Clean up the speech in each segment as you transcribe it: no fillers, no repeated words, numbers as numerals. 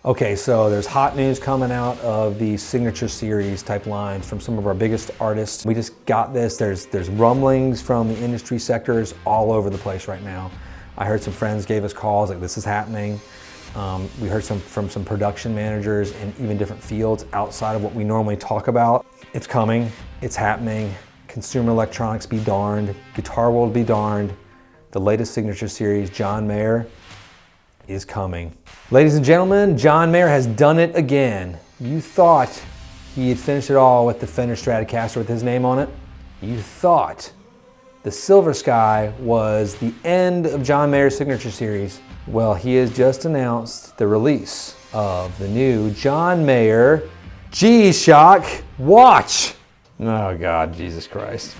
Okay, so there's hot news coming out of the Signature Series type lines from some of our biggest artists. We just got this. There's rumblings from the industry sectors all over the place right now. I heard some friends gave us calls like this is happening. We heard from some production managers in even different fields outside of what we normally talk about. It's coming, it's happening. Consumer electronics be darned, guitar world be darned. The latest Signature Series, John Mayer, is coming. Ladies and gentlemen, John Mayer has done it again. You thought he had finished it all with the Fender Stratocaster with his name on it. You thought the Silver Sky was the end of John Mayer's Signature Series. Well, he has just announced the release of the new John Mayer G-Shock watch. Oh God, Jesus Christ.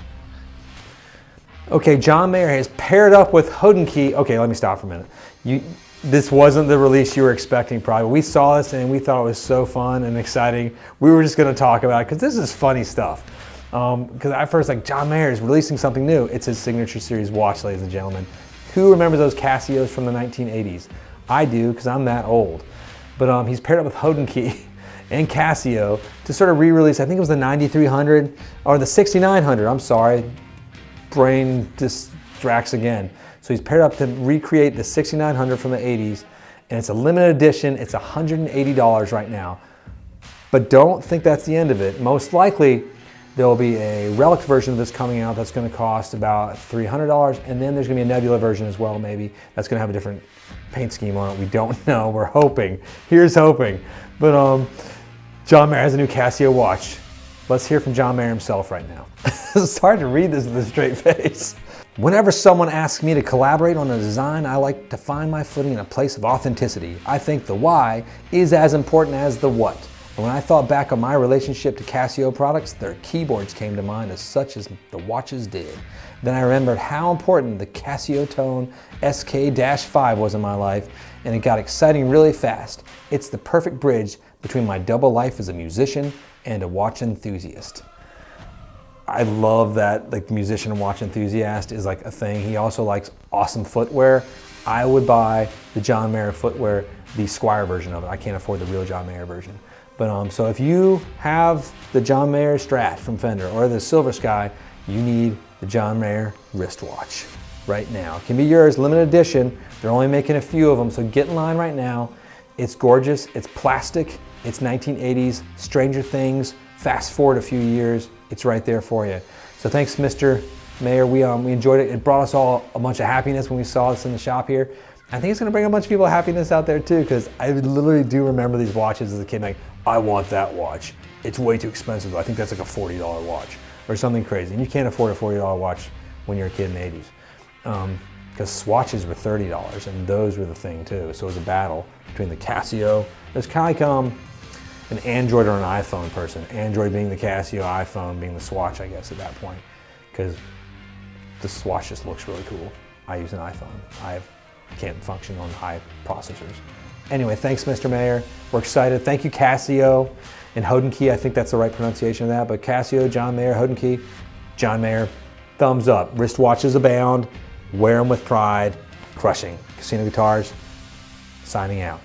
Okay, John Mayer has paired up with Hodenki. Okay, let me stop for a minute. This wasn't the release you were expecting probably. We saw this and we thought it was so fun and exciting. We were just gonna talk about it because this is funny stuff. Because at first, like, John Mayer is releasing something new. It's his Signature Series watch, ladies and gentlemen. Who remembers those Casios from the 1980s? I do, because I'm that old. But he's paired up with Hodenki and Casio to sort of re-release, I think it was the 9300 or the 6900, I'm sorry. Brain distracts again. So he's paired up to recreate the 6900 from the 80s, and it's a limited edition. It's $180 right now. But don't think that's the end of it. Most likely, there will be a relic version of this coming out that's going to cost about $300, and then there's going to be a Nebula version as well, maybe. That's going to have a different paint scheme on it. We don't know. We're hoping. Here's hoping. But John Mayer has a new Casio watch. Let's hear from John Mayer himself right now. It's hard to read this with a straight face. Whenever someone asks me to collaborate on a design, I like to find my footing in a place of authenticity. I think the why is as important as the what. And when I thought back on my relationship to Casio products, their keyboards came to mind as such as the watches did. Then I remembered how important the Casio Tone SK-5 was in my life, and it got exciting really fast. It's the perfect bridge between my double life as a musician and a watch enthusiast. I love that, like, musician and watch enthusiast is like a thing. He also likes awesome footwear. I would buy the John Mayer footwear, the Squire version of it. I can't afford the real John Mayer version. But so if you have the John Mayer Strat from Fender or the Silver Sky, you need the John Mayer wristwatch right now. It can be yours, limited edition. They're only making a few of them, so get in line right now. It's gorgeous, it's plastic, it's 1980s, Stranger Things, fast forward a few years, it's right there for you. So thanks, Mr. Mayer. We enjoyed it. It brought us all a bunch of happiness when we saw this in the shop here. I think it's gonna bring a bunch of people happiness out there too, because I literally do remember these watches as a kid, like, I want that watch. It's way too expensive. I think that's like a $40 watch or something crazy. And you can't afford a $40 watch when you're a kid in the 80s. Because swatches were $30 and those were the thing too. So it was a battle between the Casio. It was kind of like an Android or an iPhone person. Android being the Casio, iPhone being the Swatch, I guess, at that point. Because the Swatch just looks really cool. I use an iPhone. I can't function on high processors. Anyway, thanks, Mr. Mayer. We're excited. Thank you, Casio and Hodenki. I think that's the right pronunciation of that. But Casio, John Mayer, Hodenki, John Mayer, thumbs up. Wristwatches abound. Wear them with pride. Crushing. Casino Guitars, signing out.